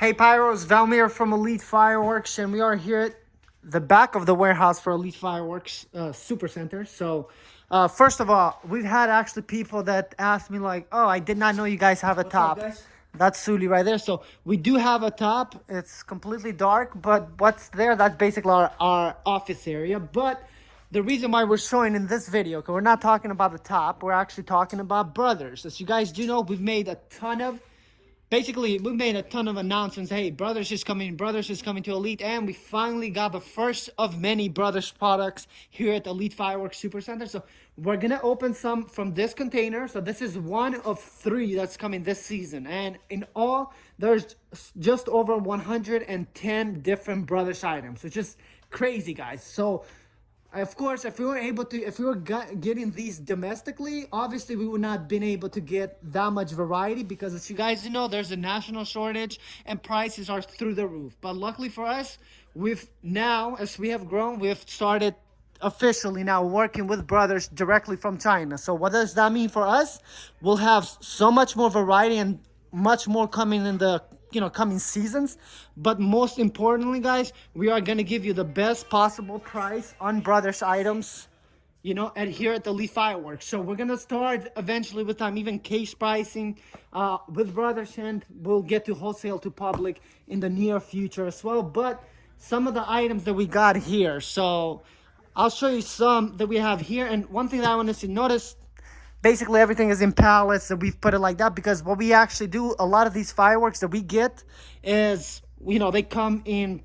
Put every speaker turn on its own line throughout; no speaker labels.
Hey Pyro, it's Valmir from Elite Fireworks, and we are here at the back of the warehouse for Elite Fireworks Super Center. So, first of all, we've had actually people that asked me like, oh, I did not know you guys have a top.
What's up, guys?
That's Suli right there. So we do have a top. It's completely dark, but what's there, that's basically our office area. But the reason why we're showing in this video, because we're not talking about the top, we're actually talking about Brothers. As you guys do know, we've made a ton of announcements. Hey, Brothers is coming to Elite, and we finally got the first of many Brothers products here at Elite Fireworks Super Center. So we're gonna open some from this container. So this is one of 3 that's coming this season, and in all there's just over 110 different Brothers items, which is crazy, guys. So of course, if we were getting these domestically, obviously we would not been able to get that much variety, because as you guys know, there's a national shortage and prices are through the roof. But luckily for us, as we have grown, we've started officially now working with Brothers directly from China. So what does that mean for us? We'll have so much more variety and much more coming in the coming seasons. But most importantly, guys, we are going to give you the best possible price on Brothers items here at the Elite Fireworks. So we're going to start eventually with even case pricing with Brothers, and we'll get to wholesale to public in the near future as well. But some of the items that we got here, so I'll show you some that we have here. And one thing that I want us to notice, basically everything is in pallets, that we've put it like that, because what we actually do, a lot of these fireworks that we get is, they come in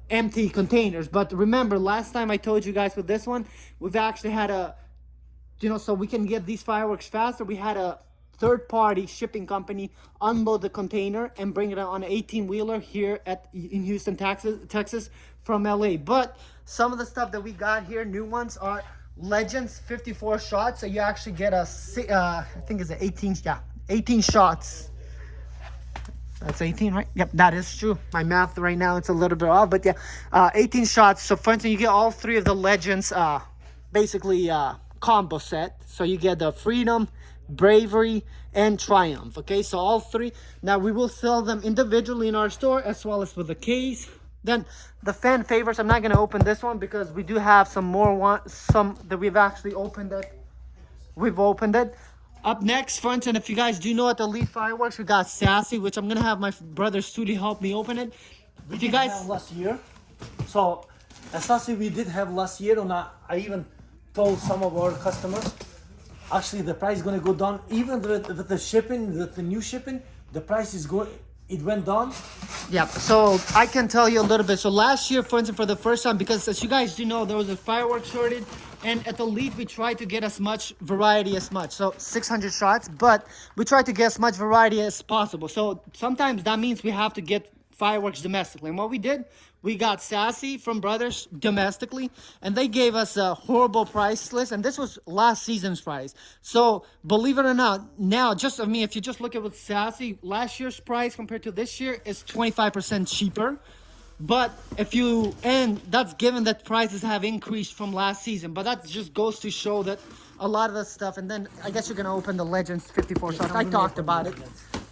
empty containers. But remember, last time I told you guys with this one, we've actually had so we can get these fireworks faster, we had a third-party shipping company unload the container and bring it on an 18-wheeler here in Houston, Texas from LA. But some of the stuff that we got here, new ones, are Legends 54 shots. So you actually get I think it's 18 shots. That's 18, right? Yep, that is true. My math right now, it's a little bit off, but yeah, 18 shots. So for instance, you get all 3 of the Legends combo set. So you get the Freedom, Bravery, and Triumph. Okay, so all 3. Now we will sell them individually in our store as well as with a case. Then the fan favorites, I'm not going to open this one because we do have some that we've actually opened it. We've opened it. Up next, friends, and if you guys do know at the Elite Fireworks, we got Sassy, which I'm going to have my brother Studi help me open it.
We did have last year. So Sassy we did have last year, and I even told some of our customers, actually the price is going to go down. Even with the shipping, with the new shipping, the price is going, it went down.
Yeah, so I can tell you a little bit. So last year, for instance, for the first time, because as you guys do know, there was a fireworks shortage, and at the Elite we tried to get as much variety as much. So 600 shots, but we tried to get as much variety as possible. So sometimes that means we have to get fireworks domestically. And what we did, we got Sassy from Brothers domestically, and they gave us a horrible price list, and this was last season's price. So believe it or not, now if you just look at with Sassy, last year's price compared to this year is 25% cheaper. But that's given that prices have increased from last season. But that just goes to show that a lot of the stuff. And then I guess you're gonna open the Legends 54 shots. I talked about it,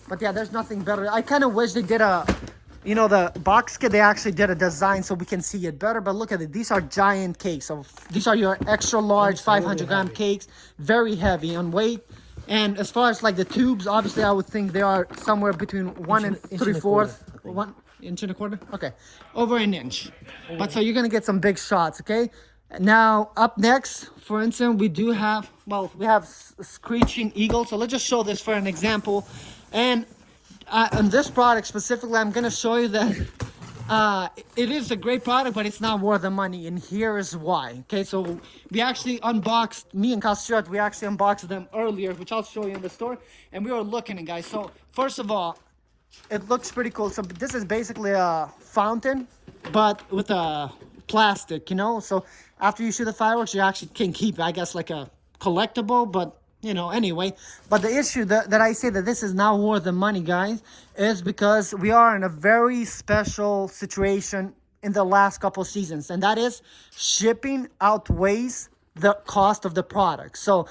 but yeah, there's nothing better. I kind of wish they did the box kit, they actually did a design so we can see it better. But look at it, these are giant cakes. So these are your extra large 500-gram cakes, very heavy on weight. And as far as like the tubes, obviously I would think they are somewhere between 1 and 3/4, 1 inch and a quarter. Okay, over an inch. But so you're gonna get some big shots. Okay, now up next, for instance, we have Screeching Eagle. So let's just show this for an example. And on this product specifically, I'm going to show you that it is a great product, but it's not worth the money, and here is why. Okay, so we actually unboxed, me and Kastyat, we actually unboxed them earlier, which I'll show you in the store, and we were looking at, guys. So first of all, it looks pretty cool. So this is basically a fountain, but with a plastic, so after you shoot the fireworks, you actually can keep it, I guess, like a collectible, but anyway. But the issue that I say that this is not worth the money, guys, is because we are in a very special situation in the last couple seasons, and that is shipping outweighs the cost of the product. So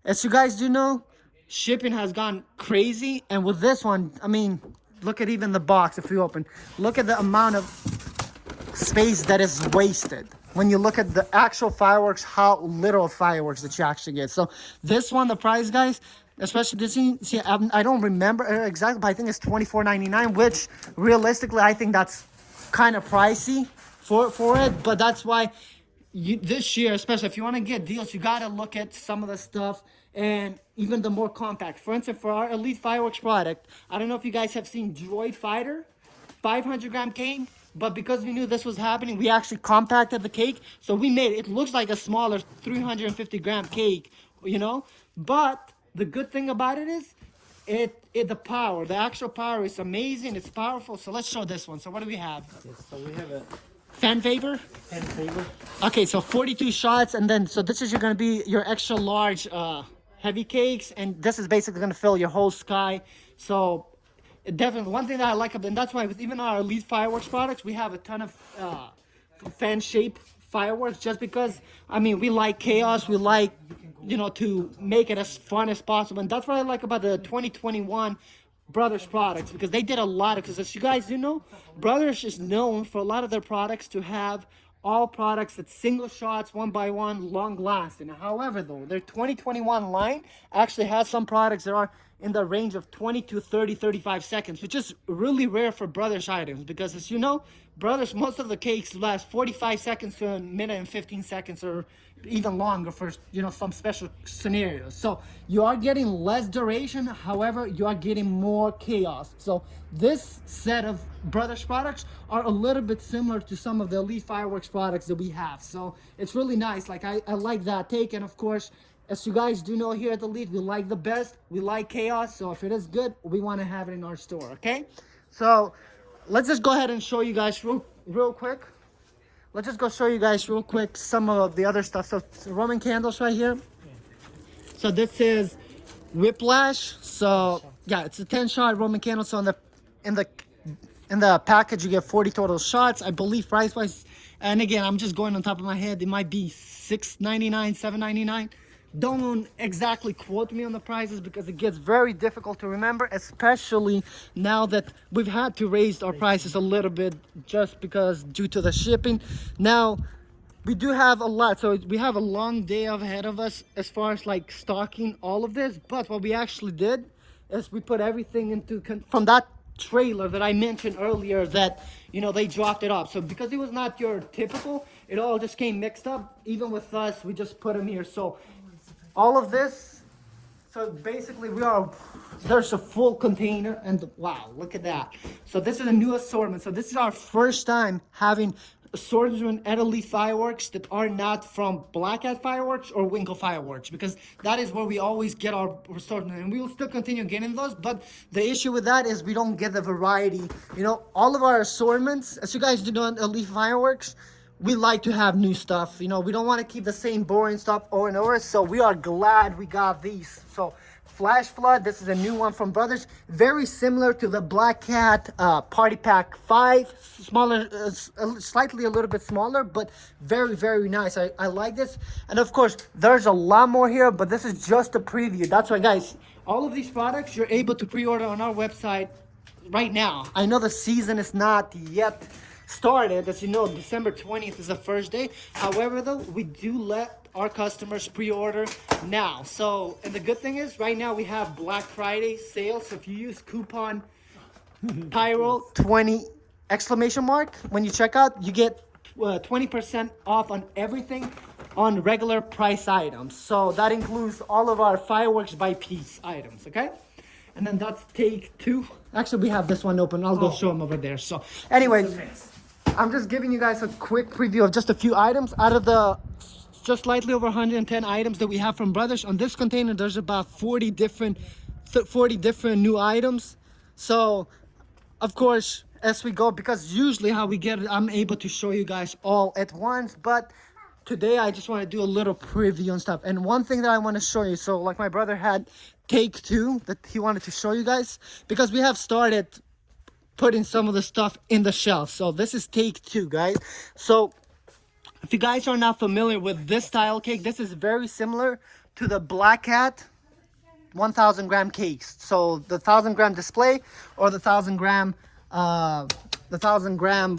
as you guys do know, shipping has gone crazy, and with this one, I mean, look at even the box. If you open, look at the amount of space that is wasted when you look at the actual fireworks, how little fireworks that you actually get. So this one, the price, guys, especially this, see, I don't remember exactly, but I think it's $24.99, which realistically I think that's kind of pricey for it. But that's why this year, especially if you want to get deals, you got to look at some of the stuff, and even the more compact. For instance, for our Elite Fireworks product, I don't know if you guys have seen Droid Fighter 500-gram cake, but because we knew this was happening, we actually compacted the cake. So we made it looks like a smaller 350-gram cake, you know. But the good thing about it is the actual power is amazing. It's powerful. So let's show this one. So what do we have?
Yes, so we have a
Fan favor. Okay, so 42 shots, and then so this is going to be your extra large heavy cakes, and this is basically going to fill your whole sky. So definitely one thing that I like about, and that's why with even our Elite Fireworks products, we have a ton of fan shaped fireworks, just because I mean we like chaos, we like, you know, to make it as fun as possible. And that's what I like about the 2021 Brothers products, because they did a lot of, because as you guys do know, Brothers is known for a lot of their products to have all products at single shots, one by one, long lasting. However, though, their 2021 line actually has some products that are in the range of 20 to 30, 35 seconds, which is really rare for Brothers items, because as you know, Brothers, most of the cakes last 45 seconds to a minute and 15 seconds, or even longer for, you know, some special scenarios. So you are getting less duration, however, you are getting more chaos. So this set of Brothers products are a little bit similar to some of the Elite Fireworks products that we have. So it's really nice. Like I like that take. And of course, as you guys do know, here at Elite, we like the best, we like chaos. So if it is good, we want to have it in our store. Okay, so let's just go ahead and show you guys real quick. Let's just go show you guys real quick some of the other stuff. So Roman candles right here. So this is Whiplash. So yeah, it's a 10-shot Roman candle. So in the package you get 40 total shots. I believe price wise, and again I'm just going on top of my head, it might be $6.99, $7.99. Don't exactly quote me on the prices, because it gets very difficult to remember, especially now that we've had to raise our prices a little bit just because due to the shipping. Now we do have a lot, so we have a long day ahead of us as far as like stocking all of this. But what we actually did is we put everything into from that trailer that I mentioned earlier, that, you know, they dropped it off. So because it was not your typical, it all just came mixed up. Even with us, we just put them here. So all of this, so basically there's a full container, and wow, look at that. So this is a new assortment. So this is our first time having assortment at Elite Fireworks that are not from Black Hat Fireworks or Winkle Fireworks, because that is where we always get our assortment, and we will still continue getting those. But the issue with that is we don't get the variety. You know, all of our assortments, as you guys do know at Elite Fireworks, we like to have new stuff. You know, we don't want to keep the same boring stuff over and over. So we are glad we got these. So Flash Flood, this is a new one from Brothers. Very similar to the Black Cat Party Pack 5. Smaller, slightly a little bit smaller, but very, very nice. I like this. And of course, there's a lot more here, but this is just a preview. That's why, guys, all of these products you're able to pre-order on our website right now. I know the season is not yet started. As you know, December 20th is the first day. However, though, we do let our customers pre-order now. So, and the good thing is right now we have Black Friday sales. So if you use coupon Pyro 20 exclamation mark when you check out, you get 20% off on everything on regular price items. So that includes all of our fireworks by piece items. Okay, and then that's take two. Actually, we have this one open. I'll go show them over there. So anyways, I'm just giving you guys a quick preview of just a few items out of the just slightly over 110 items that we have from Brothers. On this container, there's about 40 different new items. So, of course, as we go, because usually how we get it, I'm able to show you guys all at once. But today, I just want to do a little preview and stuff. And one thing that I want to show you, so like my brother had take two that he wanted to show you guys, because we have started putting some of the stuff in the shelf. So this is take two, guys. So if you guys are not familiar with this style cake, this is very similar to the Black Hat 1,000 gram cakes. So the 1,000 gram display or the 1,000 gram,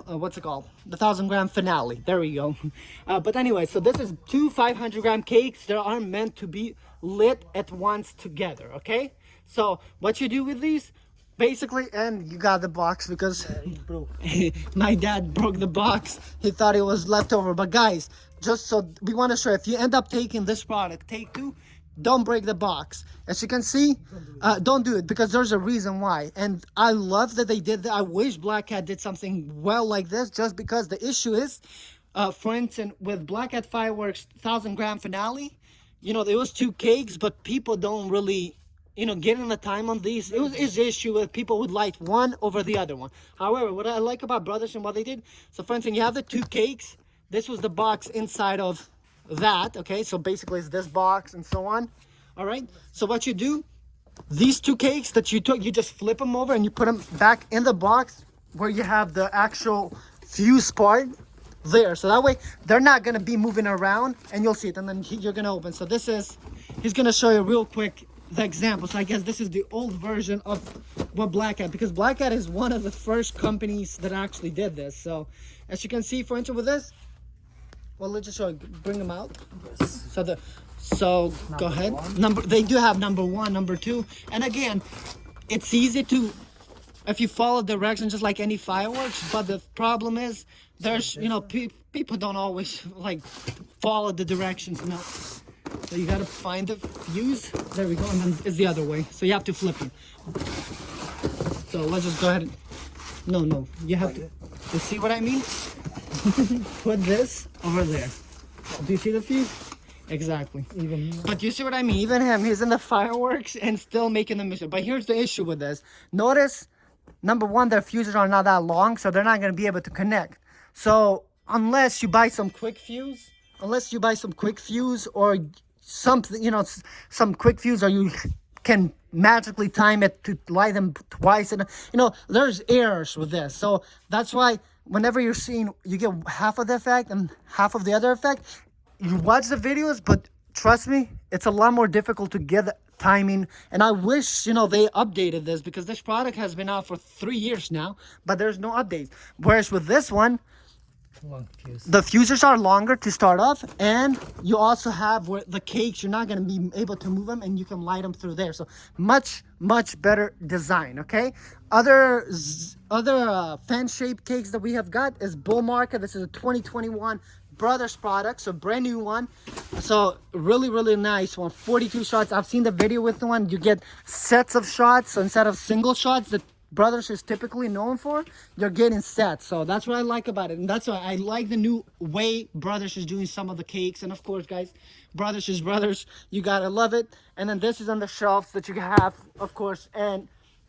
what's it called? The 1,000 gram finale. There we go. But anyway, so this is two 500 gram cakes that are meant to be lit at once together. Okay. So what you do with these, basically, and you got the box because my dad broke the box. He thought it was leftover. But guys, just so we want to show, if you end up taking this product, take two, don't break the box. As you can see, don't do it because there's a reason why. And I love that they did that. I wish Black Cat did something well like this, just because the issue is, for instance, with Black Cat Fireworks 1,000 gram finale, you know, there was two cakes, but people don't really, you know, getting the time on these. It was his issue with people would like one over the other one. However, what I like about Brothers and what they did, so for instance, you have the two cakes. This was the box inside of that. Okay, so basically it's this box and so on. All right, so what you do, these two cakes that you took, you just flip them over and you put them back in the box where you have the actual fuse part there. So that way they're not going to be moving around, and you'll see it, and then you're going to open. So this is, he's going to show you real quick the example. So I guess this is the old version of what Black Cat, because Black Cat is one of the first companies that actually did this. So as you can see, for instance, with this, well, let's just show you, bring them out. So go ahead. They do have number one, number two, and again, it's easy to, if you follow directions just like any fireworks. But the problem is, there's, you know, people don't always like follow the directions, you know. So you gotta find the fuse. There we go, and then it's the other way. So you have to flip it. So let's just go ahead. No, you have to. You see what I mean? Put this over there. Do you see the fuse? Exactly. But you see what I mean? Even him, he's in the fireworks and still making the mission. But here's the issue with this. Notice, number one, their fuses are not that long, so they're not going to be able to connect. So unless you buy some quick fuse, or something, you know, some quick fuse, or you can magically time it to light them twice, and you know, there's errors with this. So that's why whenever you're seeing, you get half of the effect and half of the other effect. You watch the videos, but trust me, it's a lot more difficult to get the timing. And I wish, you know, they updated this, because this product has been out for 3 years now, but there's no updates. Whereas with this one, the fuses are longer to start off, and you also have where the cakes, you're not going to be able to move them, and you can light them through there. So much better design. Okay, other fan-shaped cakes that we have got is Bull Market. This is a 2021 Brothers product, so brand new one. So really nice one. 42 shots. I've seen the video with the one. You get sets of shots, so instead of single shots that Brothers is typically known for, you're getting sets. So that's what I like about it, and that's why I like the new way Brothers is doing some of the cakes. And of course, guys, Brothers is Brothers. You gotta love it. And then this is on the shelves that you have, of course, and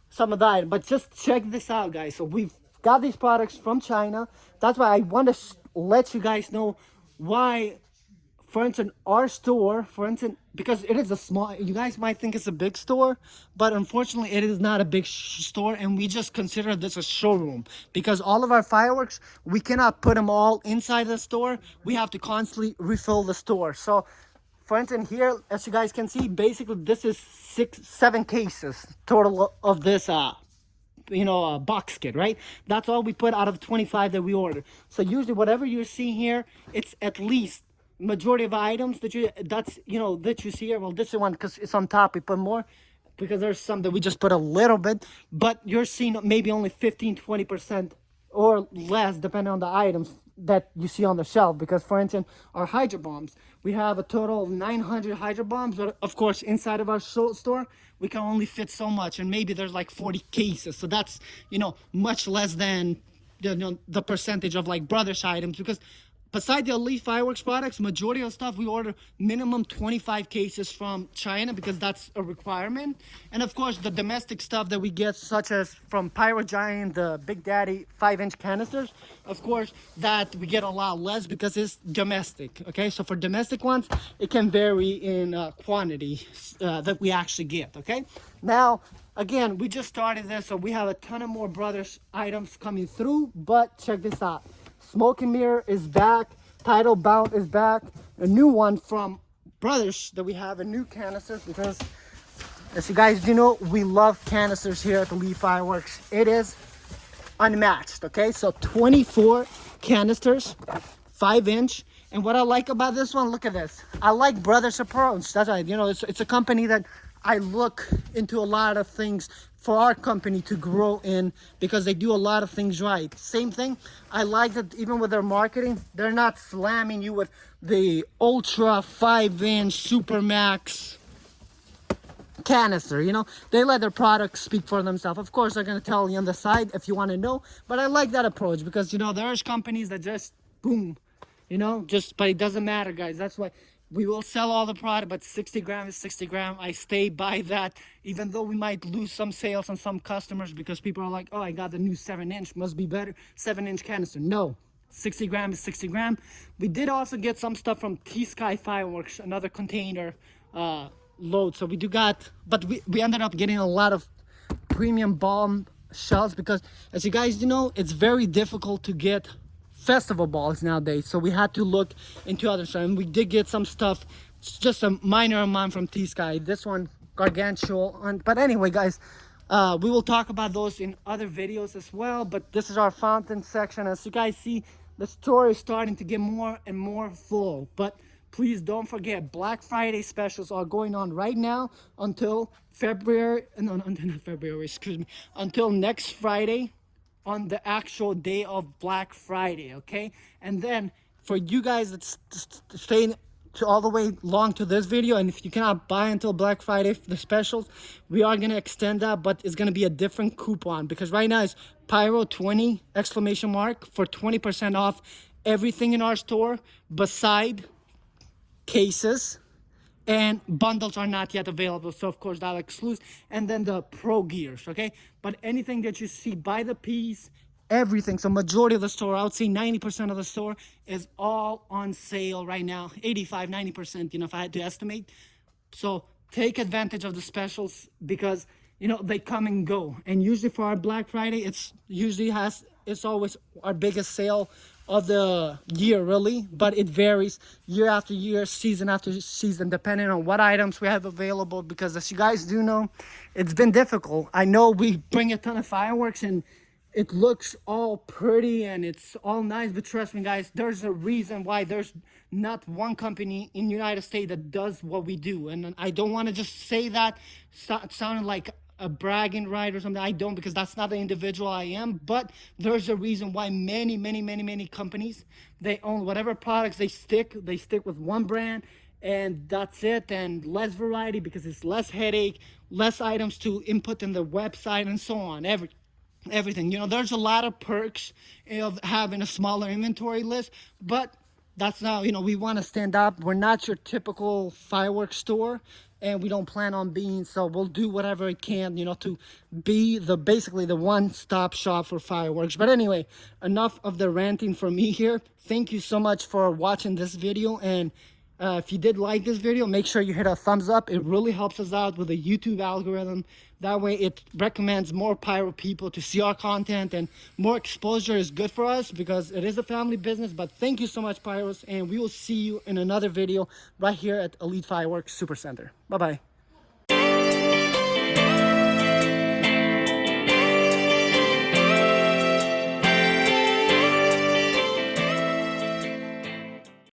some of the items. But just check this out, guys. So we've got these products from China. That's why I want to let you guys know why, for instance, our store, because it is a small, you guys might think it's a big store, but unfortunately it is not a big store, and we just consider this a showroom, because all of our fireworks, we cannot put them all inside the store. We have to constantly refill the store. So for instance, here, as you guys can see, basically this is 7 cases total of this box kit, right? That's all we put out of 25 that we ordered. So usually whatever you're seeing here, it's at least majority of items that you see here. Well, this is one because it's on top. We put more because there's some that we just put a little bit, but you're seeing maybe only 15-20% or less depending on the items that you see on the shelf. Because for instance, our hydro bombs, we have a total of 900 hydro bombs, but of course inside of our store we can only fit so much, and maybe there's like 40 cases. So that's, you know, much less than, you know, the percentage of like Brothers items. Because beside the Elite Fireworks products, majority of stuff we order minimum 25 cases from China, because that's a requirement. And of course, the domestic stuff that we get, such as from Pyro Giant, the Big Daddy 5-inch canisters, of course, that we get a lot less because it's domestic. Okay, so for domestic ones, it can vary in quantity that we actually get. Okay, now, again, we just started this, so we have a ton of more Brothers items coming through, but check this out. Smokey Mirror is back. Untitled Bout is back. A new one from Brothers that we have, a new canister, because As you guys do know, we love canisters here at Elite Fireworks. It is unmatched, okay? So 24 canisters, 5-inch. And what I like about this one, look at this. I like Brothers approach. That's right, you know, it's a company that I look into a lot of things for our company to grow in because they do a lot of things right. Same thing, I like that even with their marketing, they're not slamming you with the ultra 5-inch super max canister. You know, they let their products speak for themselves. Of course, they're going to tell you on the side if you want to know, but I like that approach because, you know, there's companies that just boom, you know, just, but it doesn't matter, guys. That's why we will sell all the product, but 60 gram is 60 gram. I stay by that, even though we might lose some sales on some customers because people are like, oh, I got the new 7-inch, must be better, 7-inch canister. No, 60 gram is 60 gram. We did also get some stuff from T-Sky Fireworks, another container load. So we do got, but we ended up getting a lot of premium bomb shells because, as you guys do know, it's very difficult to get festival balls nowadays, so we had to look into other stuff, and we did get some stuff, just a minor amount from T-Sky. This one gargantuan, but anyway, guys, we will talk about those in other videos as well. But this is our fountain section. As you guys see, the store is starting to get more and more full, but please don't forget, Black Friday specials are going on right now until February, no, not February, excuse me, until next Friday, on the actual day of Black Friday, okay? And then for you guys that's staying to all the way long to this video, and if you cannot buy until Black Friday the specials, we are gonna extend that, but it's gonna be a different coupon because right now it's Pyro 20 exclamation mark for 20% off everything in our store beside cases, and bundles are not yet available, so of course that excludes, and then the pro gears, okay? But anything that you see by the piece, everything, so majority of the store, I would say 90% of the store is all on sale right now, 85-90%, you know, if I had to estimate. So take advantage of the specials because, you know, they come and go, and usually for our Black Friday, it's always our biggest sale of the year, really, but it varies year after year, season after season, depending on what items we have available, because as you guys do know, it's been difficult. I know we bring a ton of fireworks and it looks all pretty and it's all nice, but trust me, guys, there's a reason why there's not one company in the United States that does what we do. And I don't want to just say that sounding like a bragging right or something. I don't, because that's not the individual I am, but there's a reason why many companies, they own whatever products they stick with one brand, and that's it, and less variety because it's less headache, less items to input in the website, and so on. Everything, you know, there's a lot of perks of having a smaller inventory list, but that's not, you know, we want to stand up. We're not your typical fireworks store, and we don't plan on being, so we'll do whatever it can, you know, to be basically the one-stop shop for fireworks. But anyway, enough of the ranting from me here. Thank you so much for watching this video, and if you did like this video, make sure you hit a thumbs up. It really helps us out with the YouTube algorithm. That way it recommends more pyro people to see our content, and more exposure is good for us because it is a family business. But thank you so much, pyros, and we will see you in another video right here at Elite Fireworks Super Center. Bye bye.